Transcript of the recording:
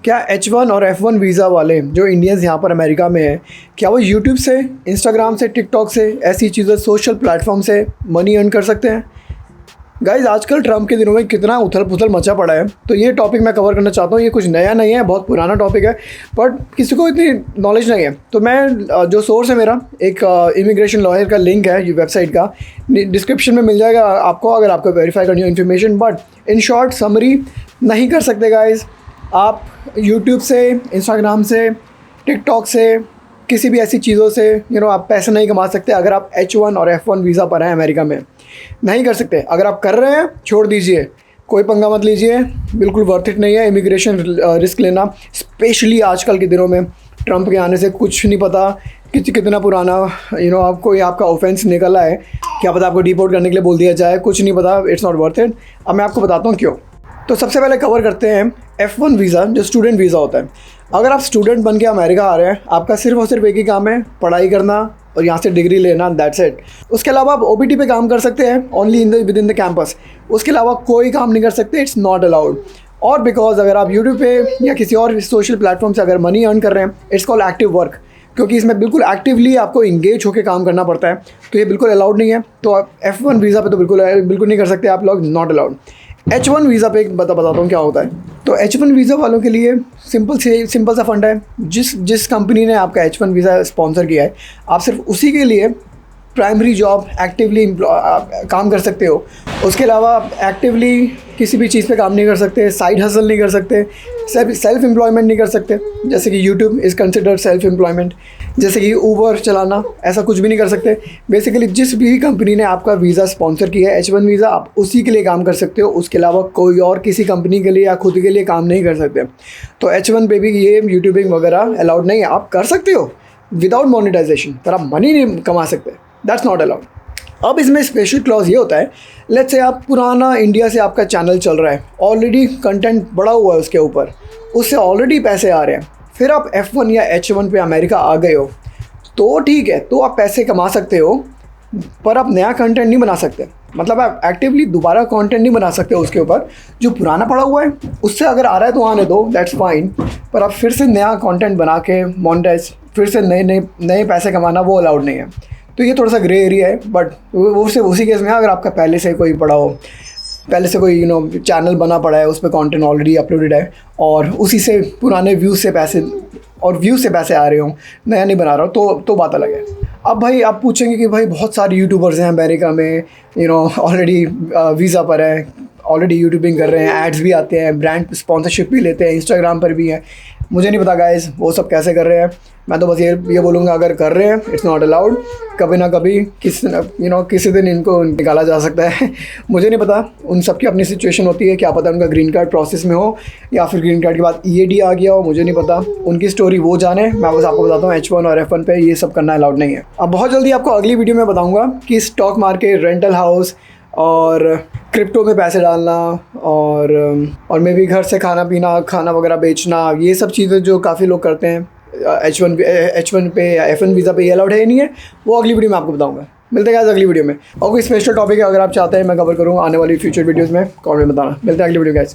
क्या H1 और F1 visa वाले जो इंडियंस यहाँ पर अमेरिका में हैं, क्या वो यूट्यूब से, इंस्टाग्राम से, टिकटॉक से, ऐसी चीज़ें सोशल प्लेटफॉर्म से मनी अर्न कर सकते हैं? गाइज़, आजकल ट्रम्प के दिनों में कितना उथल पुथल मचा पड़ा है, तो ये टॉपिक मैं कवर करना चाहता हूँ। ये कुछ नया नहीं है, बहुत पुराना टॉपिक है, बट किसी को इतनी नॉलेज नहीं है। तो मैं जो सोर्स है मेरा, एक इमिग्रेशन लॉयर का लिंक है वेबसाइट का, डिस्क्रिप्शन में मिल जाएगा आपको अगर आपको वेरीफाई करनी हो information. But in short summary, नहीं कर सकते गाइज़ आप यूट्यूब से, इंस्टाग्राम से, टिकटॉक से, किसी भी ऐसी चीज़ों से आप पैसे नहीं कमा सकते अगर आप H1 और F1 वीज़ा पर हैं अमेरिका में। नहीं कर सकते। अगर आप कर रहे हैं, छोड़ दीजिए, कोई पंगा मत लीजिए, बिल्कुल वर्थ इट नहीं है इमिग्रेशन रिस्क लेना, स्पेशली आजकल के दिनों में। ट्रम्प के आने से कुछ नहीं पता कितना पुराना आपको आपका ऑफेंस निकला है, क्या पता आपको डिपोर्ट करने के लिए बोल दिया जाए, कुछ नहीं पता। It's not worth it. अब मैं आपको बताता हूँ क्यों। तो सबसे पहले कवर करते हैं F1 वीज़ा, जो स्टूडेंट वीज़ा होता है। अगर आप स्टूडेंट बन के अमेरिका आ रहे हैं, आपका सिर्फ और सिर्फ एक ही काम है, पढ़ाई करना और यहाँ से डिग्री लेना, दैट्स इट। उसके अलावा आप OPT पे काम कर सकते हैं, only with in the campus. उसके अलावा कोई काम नहीं कर सकते, इट्स नॉट अलाउड। और बिकॉज अगर आप यूट्यूब पे या किसी और सोशल प्लेटफॉर्म से अगर मनी अर्न कर रहे हैं, इट्स कॉल्ड एक्टिव वर्क, क्योंकि इसमें बिल्कुल एक्टिवली आपको इंगेज होकर काम करना पड़ता है, तो ये बिल्कुल अलाउड नहीं है। तो आप F1 वीज़ा पे तो बिल्कुल नहीं कर सकते आप लोग, नॉट अलाउड। H1 वीज़ा पे बताता हूँ क्या होता है। तो H1 वीज़ा वालों के लिए सिंपल सा फंड है। जिस कंपनी ने आपका H1 वीज़ा स्पॉन्सर किया है, आप सिर्फ उसी के लिए प्राइमरी जॉब एक्टिवली काम कर सकते हो। उसके अलावा आप एक्टिवली किसी भी चीज़ पे काम नहीं कर सकते, साइड हसल नहीं कर सकते, सेल्फ एम्प्लॉयमेंट नहीं कर सकते, जैसे कि YouTube is considered self employment, जैसे कि ऊबर चलाना, ऐसा कुछ भी नहीं कर सकते। बेसिकली जिस भी कंपनी ने आपका वीज़ा स्पॉन्सर किया है H1 वीज़ा, आप उसी के लिए काम कर सकते हो। उसके अलावा कोई और किसी कंपनी के लिए या खुद के लिए काम नहीं कर सकते। तो H1 पे भी ये यूट्यूबिंग वगैरह अलाउड नहीं है। आप कर सकते हो विदाउट मोनेटाइजेशन, पर आप मनी नहीं कमा सकते, दैट्स नॉट अलाउड। अब इसमें स्पेशल क्लॉज ये होता है, लेट्स से आप पुराना इंडिया से आपका चैनल चल रहा है, ऑलरेडी कंटेंट बड़ा हुआ है उसके ऊपर, उससे ऑलरेडी पैसे आ रहे हैं, फिर आप F1 या H1 पे अमेरिका आ गए हो, तो ठीक है, तो आप पैसे कमा सकते हो, पर आप नया कंटेंट नहीं बना सकते। मतलब आप एक्टिवली दोबारा कंटेंट नहीं बना सकते उसके ऊपर। जो पुराना पड़ा हुआ है उससे अगर आ रहा है तो आने दो, दैट्स फाइन, पर आप फिर से नया कंटेंट बना के मोनेटाइज, फिर से नए पैसे कमाना, वो अलाउड नहीं है। तो ये थोड़ा सा ग्रे एरिया है। बट वो सिर्फ उसी केस में अगर आपका पहले से कोई पड़ा हो, पहले से कोई चैनल बना पड़ा है, उस पर कंटेंट ऑलरेडी अपलोडेड है और उसी से पुराने व्यू से पैसे आ रहे हो, नया नहीं बना रहा हो, तो बात अलग है। अब भाई आप पूछेंगे कि भाई बहुत सारे यूट्यूबर्स हैं अमेरिका में, ऑलरेडी वीज़ा पर है, ऑलरेडी यूट्यूबिंग कर रहे हैं, एड्स भी आते हैं, ब्रांड स्पॉन्सरशिप भी लेते हैं, इंस्टाग्राम पर भी है। मुझे नहीं पता गाइस वो सब कैसे कर रहे हैं। मैं तो बस ये बोलूँगा, अगर कर रहे हैं इट्स नॉट अलाउड। कभी ना कभी किसी दिन इनको निकाला जा सकता है। मुझे नहीं पता, उन सब की अपनी सिचुएशन होती है, क्या पता उनका ग्रीन कार्ड प्रोसेस में हो या फिर ग्रीन कार्ड के बाद EAD आ गया हो, मुझे नहीं पता, उनकी स्टोरी वो जाने। मैं बस आपको बताता हूँ H1 और F1 पे ये सब करना अलाउड नहीं है। अब बहुत जल्दी आपको अगली वीडियो में बताऊँगा कि स्टॉक मार्केट, रेंटल हाउस और क्रिप्टो में पैसे डालना और मे भी घर से खाना वगैरह बेचना, ये सब चीज़ें जो काफ़ी लोग करते हैं H1 पे या F1 वीज़ा पे, ये अलाउड है नहीं है, वो अगली वीडियो में आपको बताऊंगा। मिलते हैं अगली वीडियो में। और कोई स्पेशल टॉपिक है अगर आप चाहते हैं मैं कवर करूँ आने वाली फ्यूचर वीडियोज़ में, कमेंट में बताना। मिलते हैं अगली वीडियो गाइस।